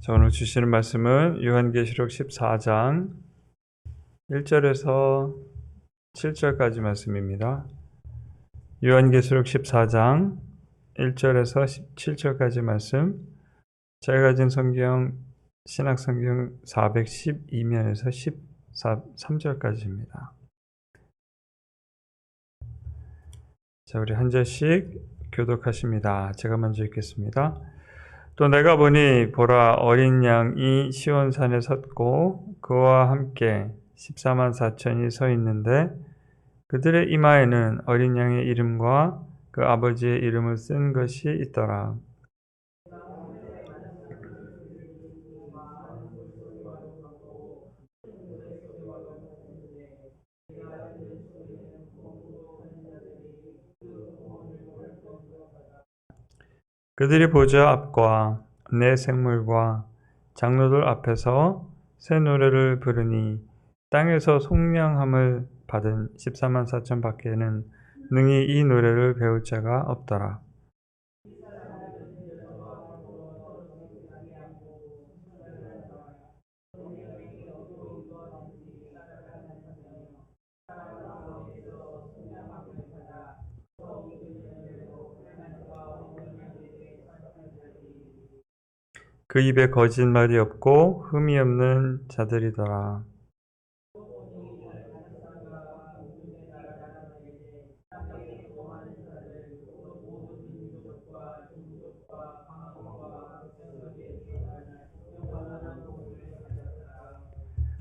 자, 오늘 주시는 말씀은 요한계시록 14장 1절에서 7절까지 말씀입니다. 요한계시록 14장 1절에서 17절까지 말씀. 제가 가진 성경 신학성경 412면에서 13절까지입니다. 자, 우리 한 절씩 교독하십니다. 제가 먼저 읽겠습니다. 또 내가 보니 보라, 어린 양이 시온산에 섰고 그와 함께 14만 4천이 서 있는데 그들의 이마에는 어린 양의 이름과 그 아버지의 이름을 쓴 것이 있더라. 그들이 보좌 앞과 내 생물과 장로들 앞에서 새 노래를 부르니 땅에서 속량함을 받은 14만 4천 밖에는 능히 이 노래를 배울 자가 없더라. 그 입에 거짓말이 없고 흠이 없는 자들이더라.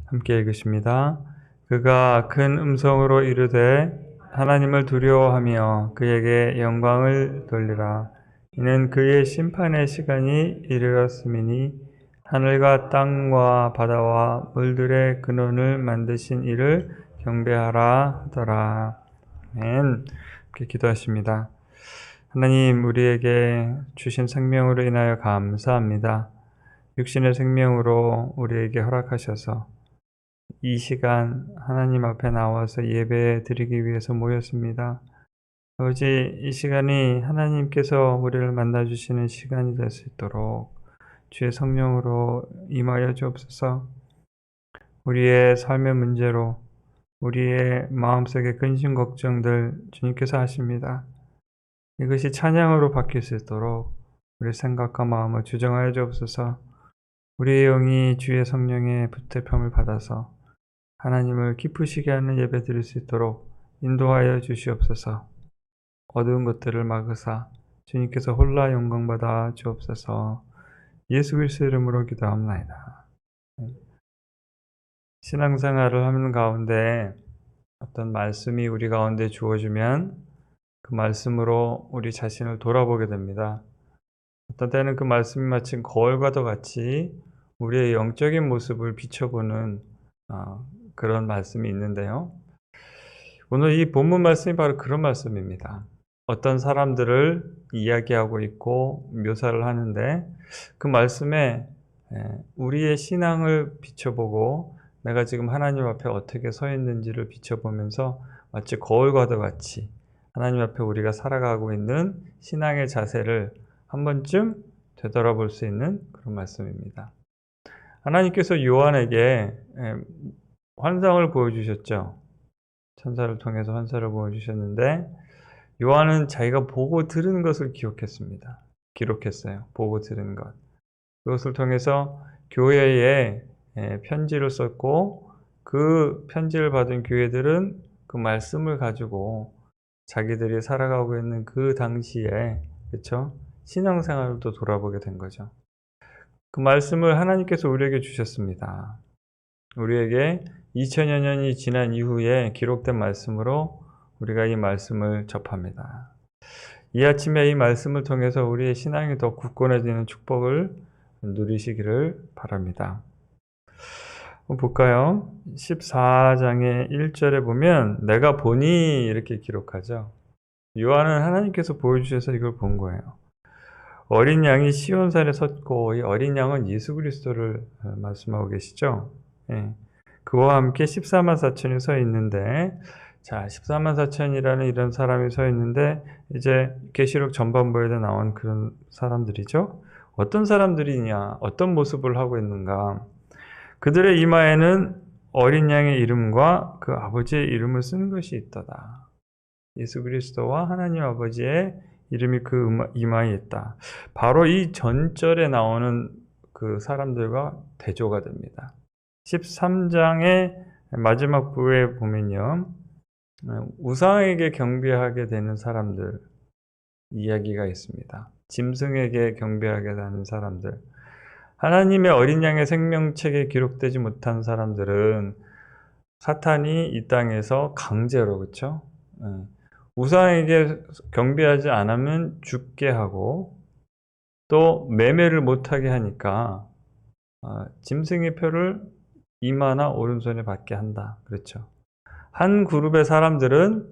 함께 읽으십니다. 그가 큰 음성으로 이르되 하나님을 두려워하며 그에게 영광을 돌리라. 이는 그의 심판의 시간이 이르렀음이니 하늘과 땅과 바다와 물들의 근원을 만드신 이를 경배하라 하더라. 아멘. 이렇게 기도하십니다. 하나님, 우리에게 주신 생명으로 인하여 감사합니다. 육신의 생명으로 우리에게 허락하셔서 이 시간 하나님 앞에 나와서 예배 드리기 위해서 모였습니다. 아버지, 이 시간이 하나님께서 우리를 만나주시는 시간이 될 수 있도록 주의 성령으로 임하여 주옵소서. 우리의 삶의 문제로 우리의 마음속의 근심 걱정들 주님께서 하십니다. 이것이 찬양으로 바뀔 수 있도록 우리 생각과 마음을 주정하여 주옵소서. 우리의 영이 주의 성령의 붙들림을 받아서 하나님을 기쁘시게 하는 예배 드릴 수 있도록 인도하여 주시옵소서. 어두운 것들을 막으사 주님께서 홀라 영광받아 주옵소서. 예수 그리스도 이름으로 기도합니다. 신앙생활을 하는 가운데 어떤 말씀이 우리 가운데 주어지면 그 말씀으로 우리 자신을 돌아보게 됩니다. 어떤 때는 그 말씀이 마치 거울과도 같이 우리의 영적인 모습을 비춰보는 그런 말씀이 있는데요. 오늘 이 본문 말씀이 바로 그런 말씀입니다. 어떤 사람들을 이야기하고 있고 묘사를 하는데 그 말씀에 우리의 신앙을 비춰보고 내가 지금 하나님 앞에 어떻게 서 있는지를 비춰보면서 마치 거울과도 같이 하나님 앞에 우리가 살아가고 있는 신앙의 자세를 한 번쯤 되돌아볼 수 있는 그런 말씀입니다. 하나님께서 요한에게 환상을 보여주셨죠. 천사를 통해서 환상을 보여주셨는데 요한은 자기가 보고 들은 것을 기록했어요. 보고 들은 것. 그것을 통해서 교회에 편지를 썼고 그 편지를 받은 교회들은 그 말씀을 가지고 자기들이 살아가고 있는 그 당시에 그렇죠? 신앙생활을 또 돌아보게 된 거죠. 그 말씀을 하나님께서 우리에게 주셨습니다. 우리에게 2000여 년이 지난 이후에 기록된 말씀으로 우리가 이 말씀을 접합니다. 이 아침에 이 말씀을 통해서 우리의 신앙이 더 굳건해지는 축복을 누리시기를 바랍니다. 한번 볼까요? 14장의 1절에 보면 내가 보니 이렇게 기록하죠. 요한은 하나님께서 보여주셔서 이걸 본 거예요. 어린 양이 시온산에 섰고 이 어린 양은 예수 그리스도를 말씀하고 계시죠. 예. 그와 함께 14만 4천이 서 있는데 자, 14만 4천이라는 이런 사람이 서 있는데 이제 계시록 전반부에도 나온 그런 사람들이죠. 어떤 사람들이냐, 어떤 모습을 하고 있는가. 그들의 이마에는 어린 양의 이름과 그 아버지의 이름을 쓴 것이 있더라. 예수 그리스도와 하나님 아버지의 이름이 그 이마에 있다. 바로 이 전절에 나오는 그 사람들과 대조가 됩니다. 13장의 마지막 부에 보면요, 우상에게 경배하게 되는 사람들 이야기가 있습니다. 짐승에게 경배하게 되는 사람들, 하나님의 어린 양의 생명책에 기록되지 못한 사람들은 사탄이 이 땅에서 강제로, 그렇죠? 우상에게 경배하지 않으면 죽게 하고 또 매매를 못하게 하니까 짐승의 표를 이마나 오른손에 받게 한다. 그렇죠? 한 그룹의 사람들은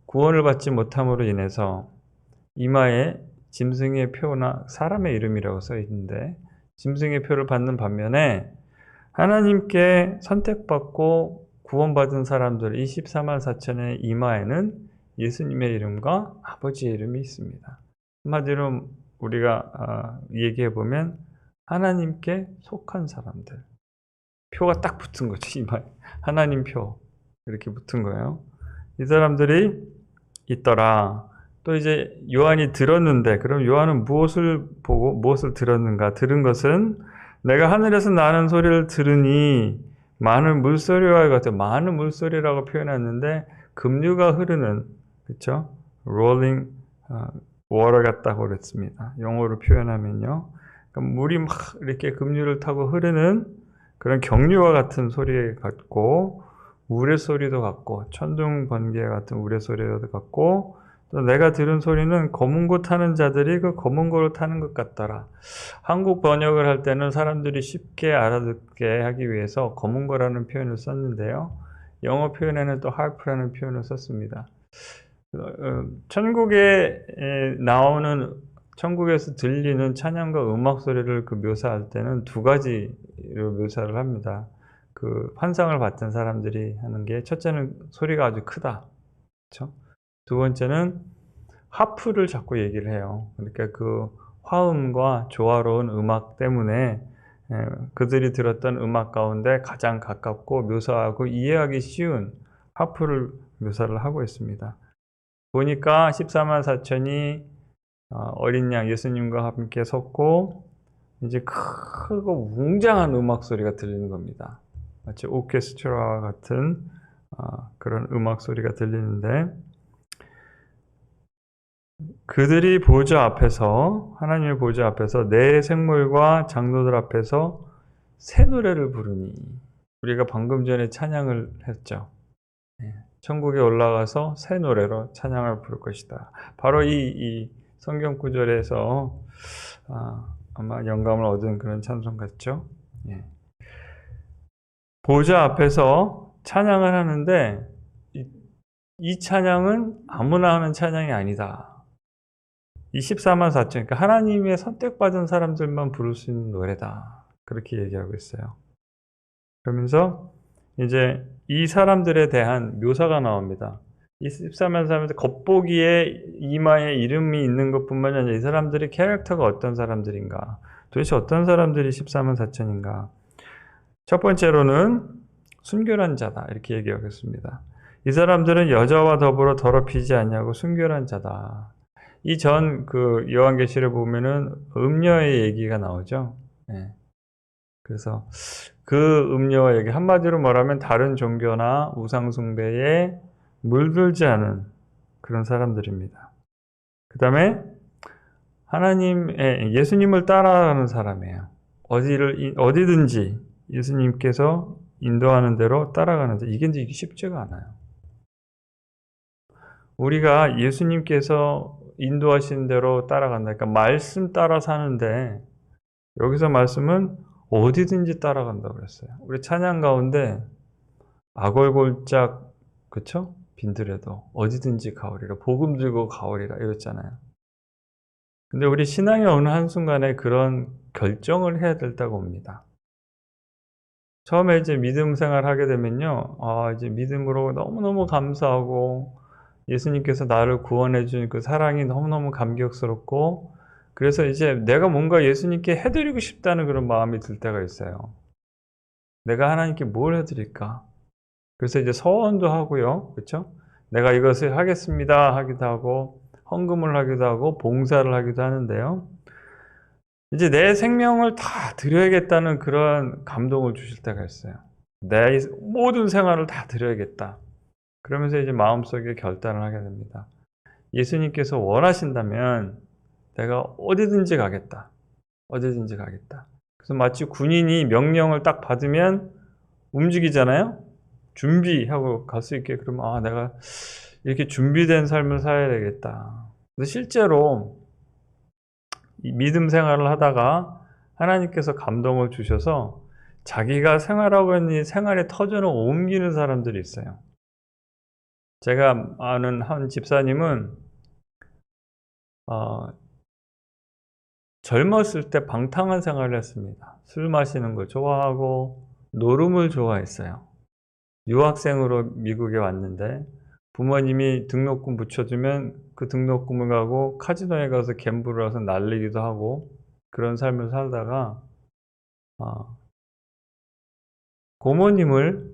구원을 받지 못함으로 인해서 이마에 짐승의 표나 사람의 이름이라고 써 있는데 짐승의 표를 받는 반면에 하나님께 선택받고 구원받은 사람들 24만 4천의 이마에는 예수님의 이름과 아버지의 이름이 있습니다. 한마디로 우리가 얘기해 보면 하나님께 속한 사람들. 표가 딱 붙은 거죠. 이마에. 하나님 표. 이렇게 붙은 거예요. 이 사람들이 있더라. 또 이제 요한이 들었는데, 그럼 요한은 무엇을 보고 무엇을 들었는가? 들은 것은 내가 하늘에서 나는 소리를 들으니 많은 물소리와 같은, 많은 물소리라고 표현했는데 급류가 흐르는, 그렇죠? rolling water 같다고 그랬습니다. 영어로 표현하면요, 그러니까 물이 막 이렇게 급류를 타고 흐르는 그런 경류와 같은 소리 같고, 우레 소리도 같고, 천둥 번개 같은 우레 소리도 같고, 또 내가 들은 소리는 검은 고 타는 자들이 그 검은 고를 타는 것 같더라. 한국 번역을 할 때는 사람들이 쉽게 알아듣게 하기 위해서 검은 고라는 표현을 썼는데요, 영어 표현에는 또 harp라는 표현을 썼습니다. 천국에 나오는, 천국에서 들리는 찬양과 음악 소리를 묘사할 때는 두 가지로 묘사를 합니다. 그 환상을 받은 사람들이 하는 게, 첫째는 소리가 아주 크다. 그렇죠? 두 번째는 하프를 자꾸 얘기를 해요. 그러니까 그 화음과 조화로운 음악 때문에 그들이 들었던 음악 가운데 가장 가깝고 묘사하고 이해하기 쉬운 하프를 묘사를 하고 있습니다. 보니까 14만 4천이 어린 양 예수님과 함께 섰고 이제 크고 웅장한 음악 소리가 들리는 겁니다. 마치 오케스트라와 같은 그런 음악 소리가 들리는데, 그들이 보좌 앞에서, 하나님의 보좌 앞에서 내 생물과 장로들 앞에서 새 노래를 부르니, 우리가 방금 전에 찬양을 했죠. 천국에 올라가서 새 노래로 찬양을 부를 것이다. 바로 이 성경 구절에서 아마 영감을 얻은 그런 찬송 같죠. 보좌 앞에서 찬양을 하는데 이 찬양은 아무나 하는 찬양이 아니다. 24만 4천, 그러니까 하나님의 선택받은 사람들만 부를 수 있는 노래다. 그렇게 얘기하고 있어요. 그러면서 이제 이 사람들에 대한 묘사가 나옵니다. 이 14만 사람들 겉보기에 이마에 이름이 있는 것뿐만 아니라 이 사람들의 캐릭터가 어떤 사람들인가, 도대체 어떤 사람들이 14만 4천인가. 첫 번째로는 순결한 자다, 이렇게 얘기하겠습니다. 이 사람들은 여자와 더불어 더럽히지 않냐고 순결한 자다. 이 전 그 요한계시를 보면은 음녀의 얘기가 나오죠. 그래서 그 음녀의 얘기, 한마디로 말하면 다른 종교나 우상숭배에 물들지 않은 그런 사람들입니다. 그 다음에 하나님의, 예수님을 따라가는 사람이에요. 어디든지 예수님께서 인도하는 대로 따라가는데, 이게 쉽지가 않아요. 우리가 예수님께서 인도하신 대로 따라간다. 그러니까 말씀 따라 사는데, 여기서 말씀은 어디든지 따라간다고 그랬어요. 우리 찬양 가운데 아골골짝, 그쵸? 빈들에도 어디든지 가오리라, 복음 들고 가오리라 이랬잖아요. 근데 우리 신앙의 어느 한순간에 그런 결정을 해야 된다고 봅니다. 처음에 이제 믿음 생활 하게 되면요, 이제 믿음으로 너무너무 감사하고 예수님께서 나를 구원해 준 그 사랑이 너무너무 감격스럽고, 그래서 이제 내가 뭔가 예수님께 해드리고 싶다는 그런 마음이 들 때가 있어요. 내가 하나님께 뭘 해드릴까? 그래서 이제 서원도 하고요. 그쵸? 내가 이것을 하겠습니다 하기도 하고, 헌금을 하기도 하고, 봉사를 하기도 하는데요. 이제 내 생명을 다 드려야겠다는 그런 감동을 주실 때가 있어요. 내 모든 생활을 다 드려야겠다. 그러면서 이제 마음속에 결단을 하게 됩니다. 예수님께서 원하신다면 내가 어디든지 가겠다. 어디든지 가겠다. 그래서 마치 군인이 명령을 딱 받으면 움직이잖아요. 준비하고 갈 수 있게. 그러면 내가 이렇게 준비된 삶을 살아야 되겠다. 그래서 실제로 이 믿음 생활을 하다가 하나님께서 감동을 주셔서 자기가 생활하고 있는 생활의 터전을 옮기는 사람들이 있어요. 제가 아는 한 집사님은 젊었을 때 방탕한 생활을 했습니다. 술 마시는 걸 좋아하고 노름을 좋아했어요. 유학생으로 미국에 왔는데 부모님이 등록금 붙여주면 그 등록금을 가고 카지노에 가서 갬블을 해서 날리기도 하고 그런 삶을 살다가 고모님을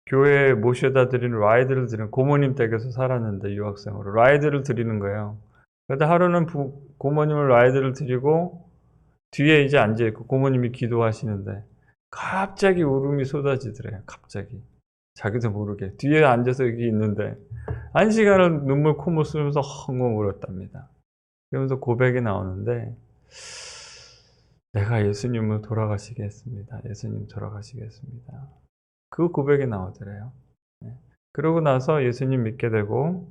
교회에 모셔다 드리는 라이드를 드리는 고모님 댁에서 살았는데 유학생으로 라이드를 드리는 거예요. 그런데 하루는 고모님을 라이드를 드리고 뒤에 이제 앉아있고 고모님이 기도하시는데 갑자기 울음이 쏟아지더래요. 갑자기. 자기도 모르게. 뒤에 앉아서 여기 있는데 1시간을 눈물 콧물 쓰면서 헝헝 울었답니다. 그러면서 고백이 나오는데 내가 예수님을 돌아가시게 했습니다. 예수님 돌아가시게 했습니다. 그 고백이 나오더래요. 그러고 나서 예수님 믿게 되고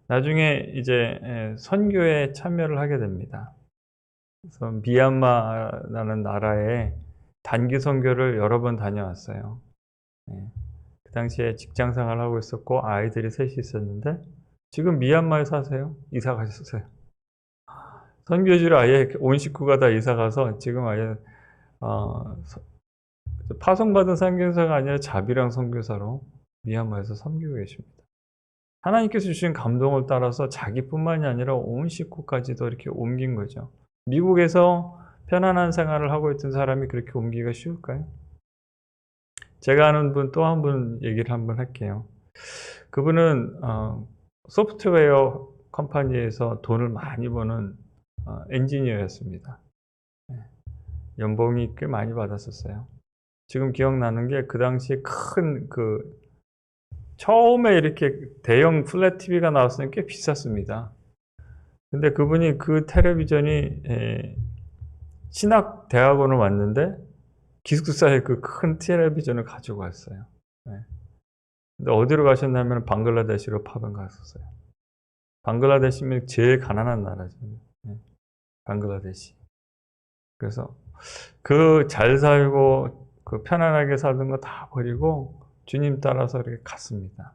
나중에 이제 선교에 참여를 하게 됩니다. 그래서 미얀마라는 나라에 단기 선교를 여러 번 다녀왔어요. 그 당시에 직장 생활을 하고 있었고 아이들이 셋이 있었는데 지금 미얀마에 사세요. 이사 가셨어요. 선교지를 아예 온 식구가 다 이사 가서 지금 아예 파송받은 선교사가 아니라 자비랑 선교사로 미얀마에서 섬기고 계십니다. 하나님께서 주신 감동을 따라서 자기뿐만이 아니라 온 식구까지도 이렇게 옮긴 거죠. 미국에서 편안한 생활을 하고 있던 사람이 그렇게 옮기기가 쉬울까요? 제가 아는 분 또 한 분 얘기를 한번 할게요. 그분은 소프트웨어 컴퍼니에서 돈을 많이 버는 엔지니어였습니다. 연봉이 꽤 많이 받았었어요. 지금 기억나는 게 그 당시에 큰 처음에 이렇게 대형 플랫 TV가 나왔을 때 꽤 비쌌습니다. 근데 그분이 그 텔레비전이 신학 대학원을 왔는데 기숙사에 그 큰 텔레비전을 가지고 왔어요. 근데 어디로 가셨냐면 방글라데시로 파병 갔었어요. 방글라데시면 제일 가난한 나라죠. 방글라데시. 그래서 그 잘 살고 그 편안하게 살던 거 다 버리고 주님 따라서 이렇게 갔습니다.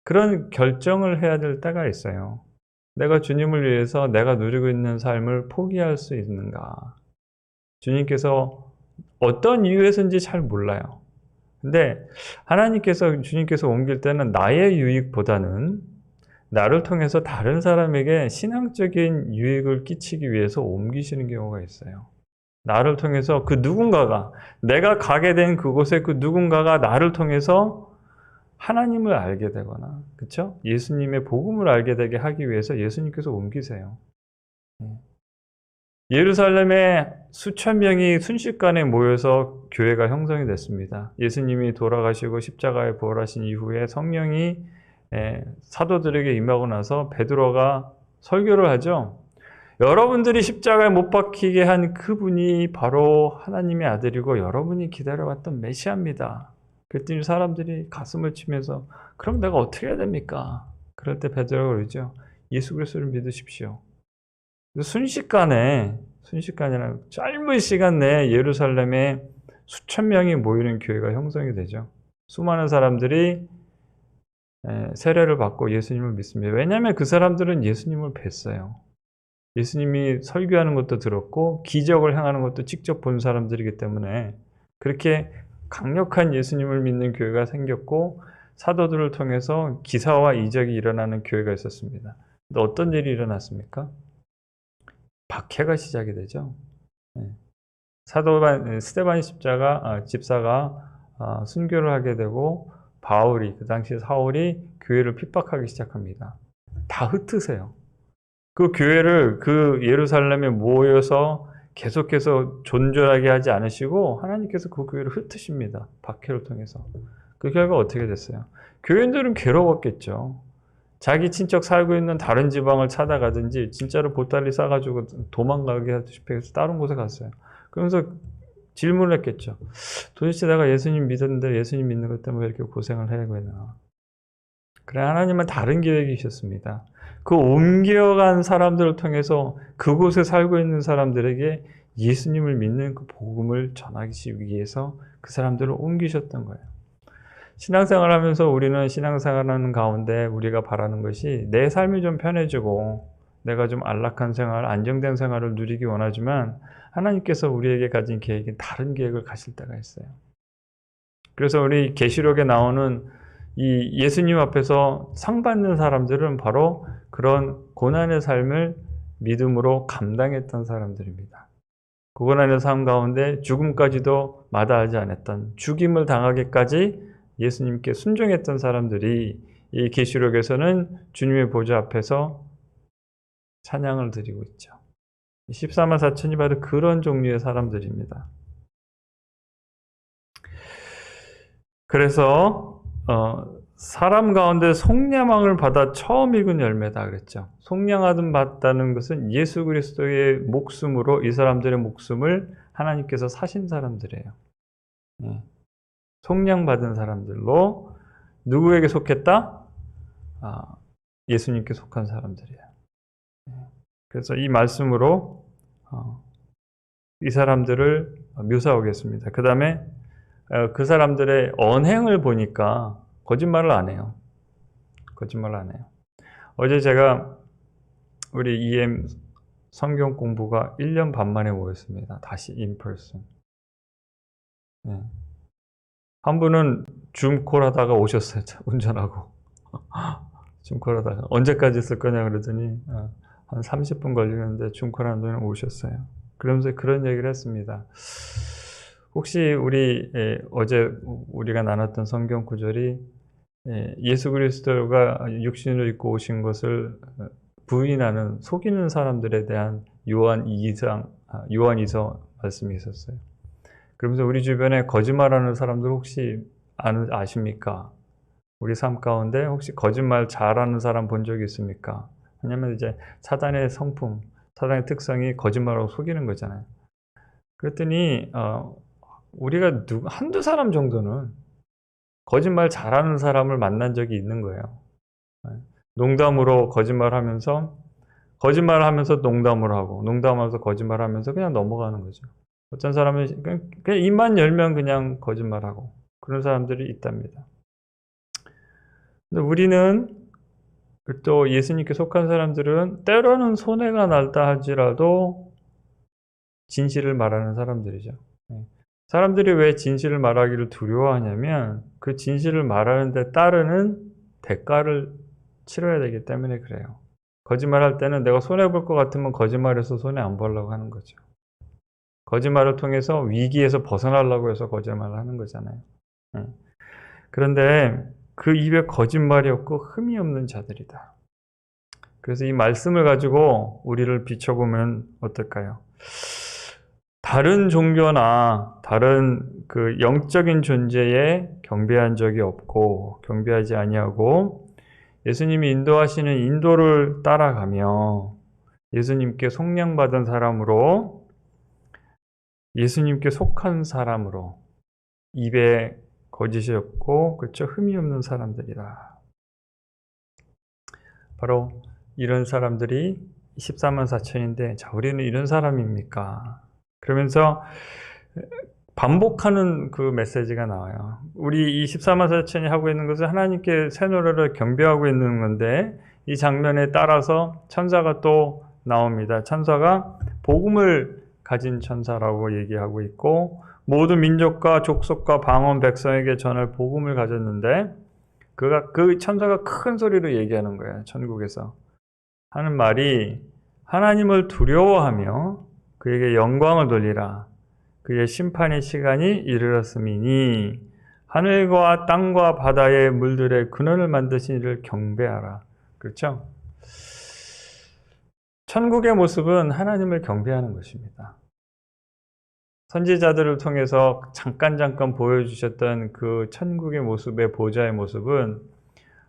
그런 결정을 해야 될 때가 있어요. 내가 주님을 위해서 내가 누리고 있는 삶을 포기할 수 있는가? 주님께서 어떤 이유에서인지 잘 몰라요. 근데 주님께서 옮길 때는 나의 유익보다는 나를 통해서 다른 사람에게 신앙적인 유익을 끼치기 위해서 옮기시는 경우가 있어요. 나를 통해서 그 누군가가, 내가 가게 된 그곳에 그 누군가가 나를 통해서 하나님을 알게 되거나, 그쵸? 예수님의 복음을 알게 되게 하기 위해서 예수님께서 옮기세요. 예루살렘에 수천 명이 순식간에 모여서 교회가 형성이 됐습니다. 예수님이 돌아가시고 십자가에 부활하신 이후에 성령이 사도들에게 임하고 나서 베드로가 설교를 하죠. 여러분들이 십자가에 못 박히게 한 그분이 바로 하나님의 아들이고 여러분이 기다려왔던 메시아입니다. 그랬더니 사람들이 가슴을 치면서 그럼 내가 어떻게 해야 됩니까? 그럴 때 베드로가 그러죠. 예수 그리스도를 믿으십시오. 순식간이나 짧은 시간 내에 예루살렘에 수천 명이 모이는 교회가 형성이 되죠. 수많은 사람들이 세례를 받고 예수님을 믿습니다. 왜냐하면 그 사람들은 예수님을 뵀어요. 예수님이 설교하는 것도 들었고 기적을 행하는 것도 직접 본 사람들이기 때문에 그렇게 강력한 예수님을 믿는 교회가 생겼고 사도들을 통해서 기사와 이적이 일어나는 교회가 있었습니다. 근데 어떤 일이 일어났습니까? 박해가 시작이 되죠. 예. 스데반 집사가 순교를 하게 되고 바울이 그 당시 사울이 교회를 핍박하기 시작합니다. 다 흩으세요. 그 교회를 그 예루살렘에 모여서 계속해서 존존하게 하지 않으시고 하나님께서 그 교회를 흩으십니다. 박해를 통해서. 그 결과 어떻게 됐어요? 교인들은 괴로웠겠죠. 자기 친척 살고 있는 다른 지방을 찾아가든지 진짜로 보따리 싸가지고 도망가게 하듯이 해서 다른 곳에 갔어요. 그러면서 질문을 했겠죠. 도대체 내가 예수님 믿었는데 예수님 믿는 것 때문에 왜 이렇게 고생을 해야 되나. 그래, 하나님은 다른 계획이셨습니다. 그 옮겨간 사람들을 통해서 그곳에 살고 있는 사람들에게 예수님을 믿는 그 복음을 전하기 위해서 그 사람들을 옮기셨던 거예요. 신앙생활 하면서 우리는 신앙생활하는 가운데 우리가 바라는 것이 내 삶이 좀 편해지고 내가 좀 안락한 생활, 안정된 생활을 누리기 원하지만 하나님께서 우리에게 가진 계획이 다른 계획을 가실 때가 있어요. 그래서 우리 계시록에 나오는 이 예수님 앞에서 상 받는 사람들은 바로 그런 고난의 삶을 믿음으로 감당했던 사람들입니다. 그 고난의 삶 가운데 죽음까지도 마다하지 않았던, 죽임을 당하기까지 예수님께 순종했던 사람들이 이 계시록에서는 주님의 보좌 앞에서 찬양을 드리고 있죠. 14만 4천이 바로 그런 종류의 사람들입니다. 그래서 사람 가운데 속량함을 받아 처음 익은 열매다 그랬죠. 속량함을 받다는 것은 예수 그리스도의 목숨으로 이 사람들의 목숨을 하나님께서 사신 사람들이에요. 속량받은 사람들로 누구에게 속했다? 예수님께 속한 사람들이에요. 그래서 이 말씀으로 이 사람들을 묘사하겠습니다. 그 다음에 그 사람들의 언행을 보니까 거짓말을 안 해요. 거짓말을 안 해요. 어제 제가 우리 EM 성경 공부가 1년 반 만에 모였습니다. 다시 인펄슨. 한 분은 줌콜 하다가 오셨어요. 운전하고. 줌콜 하다가. 언제까지 있을 거냐 그러더니 한 30분 걸리는데 줌콜 하는 동안 오셨어요. 그러면서 그런 얘기를 했습니다. 혹시 어제 우리가 나눴던 성경 구절이 예수 그리스도가 육신을 입고 오신 것을 부인하는, 속이는 사람들에 대한 요한2서 말씀이 있었어요. 그러면서 우리 주변에 거짓말하는 사람들 혹시 아십니까? 우리 삶 가운데 혹시 거짓말 잘하는 사람 본 적이 있습니까? 왜냐면 이제 사단의 성품, 사단의 특성이 거짓말하고 속이는 거잖아요. 그랬더니 우리가 한두 사람 정도는 거짓말 잘하는 사람을 만난 적이 있는 거예요. 농담으로 거짓말하면서 농담을 하고, 농담하면서 거짓말하면서 그냥 넘어가는 거죠. 어떤 사람은 그냥 입만 열면 그냥 거짓말하고 그런 사람들이 있답니다. 근데 우리는 또 예수님께 속한 사람들은 때로는 손해가 날다 할지라도 진실을 말하는 사람들이죠. 사람들이 왜 진실을 말하기를 두려워하냐면 그 진실을 말하는 데 따르는 대가를 치러야 되기 때문에 그래요. 거짓말할 때는 내가 손해볼 것 같으면 거짓말해서 손해 안 보려고 하는 거죠. 거짓말을 통해서 위기에서 벗어나려고 해서 거짓말을 하는 거잖아요. 그런데 그 입에 거짓말이 없고 흠이 없는 자들이다. 그래서 이 말씀을 가지고 우리를 비춰보면 어떨까요? 다른 종교나 다른 그 영적인 존재에 경배한 적이 없고 경배하지 아니하고 예수님이 인도하시는 인도를 따라가며 예수님께 속량받은 사람으로, 예수님께 속한 사람으로, 입에 거짓이 없고 그렇죠, 흠이 없는 사람들이다. 바로 이런 사람들이 14만 4천인데 자, 우리는 이런 사람입니까? 그러면서 반복하는 그 메시지가 나와요. 우리 이 14만 4천이 하고 있는 것은 하나님께 새 노래를 경배하고 있는 건데 이 장면에 따라서 천사가 또 나옵니다. 천사가 복음을 가진 천사라고 얘기하고 있고 모든 민족과 족속과 방언 백성에게 전할 복음을 가졌는데 그 천사가 큰 소리로 얘기하는 거예요. 천국에서 하는 말이 하나님을 두려워하며 그에게 영광을 돌리라. 그의 심판의 시간이 이르렀음이니 하늘과 땅과 바다의 물들의 근원을 만드신 이를 경배하라. 그렇죠? 천국의 모습은 하나님을 경배하는 것입니다. 선지자들을 통해서 잠깐 보여주셨던 그 천국의 모습의 보좌의 모습은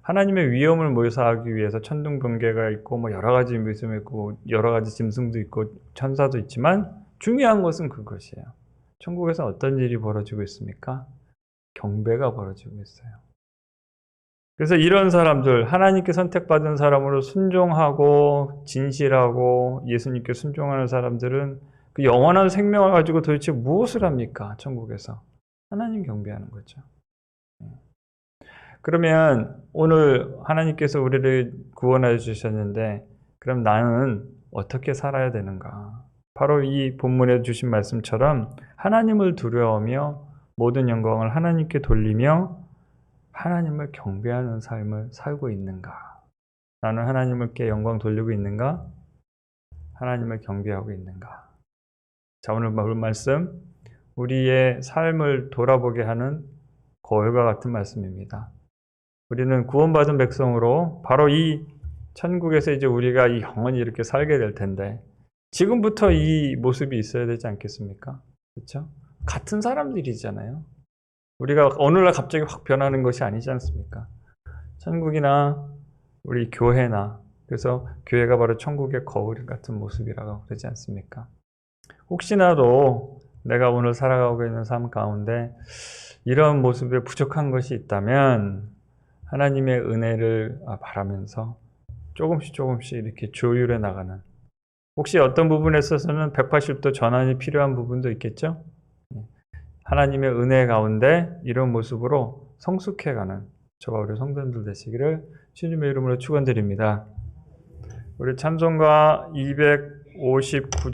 하나님의 위엄을 묘사하기 위해서 천둥번개가 있고 뭐 여러 가지 모습이 있고 여러 가지 짐승도 있고 천사도 있지만 중요한 것은 그것이에요. 천국에서 어떤 일이 벌어지고 있습니까? 경배가 벌어지고 있어요. 그래서 이런 사람들, 하나님께 선택받은 사람으로 순종하고 진실하고 예수님께 순종하는 사람들은 그 영원한 생명을 가지고 도대체 무엇을 합니까? 천국에서. 하나님 경배하는 거죠. 그러면 오늘 하나님께서 우리를 구원해 주셨는데 그럼 나는 어떻게 살아야 되는가? 바로 이 본문에 주신 말씀처럼 하나님을 두려워하며 모든 영광을 하나님께 돌리며 하나님을 경배하는 삶을 살고 있는가? 나는 하나님께 영광 돌리고 있는가? 하나님을 경배하고 있는가? 자, 오늘 말씀 우리의 삶을 돌아보게 하는 거울과 같은 말씀입니다. 우리는 구원받은 백성으로 바로 이 천국에서 이제 우리가 영원히 이렇게 살게 될 텐데 지금부터 이 모습이 있어야 되지 않겠습니까? 그렇죠? 같은 사람들이잖아요. 우리가 어느 날 갑자기 확 변하는 것이 아니지 않습니까? 천국이나 우리 교회나 그래서 교회가 바로 천국의 거울 같은 모습이라고 그러지 않습니까? 혹시나도 내가 오늘 살아가고 있는 삶 가운데 이런 모습에 부족한 것이 있다면 하나님의 은혜를 바라면서 조금씩 이렇게 조율해 나가는 혹시 어떤 부분에 있어서는 180도 전환이 필요한 부분도 있겠죠? 하나님의 은혜 가운데 이런 모습으로 성숙해가는 저와 우리 성도님들 되시기를 주님의 이름으로 축원드립니다. 우리 찬송가 259장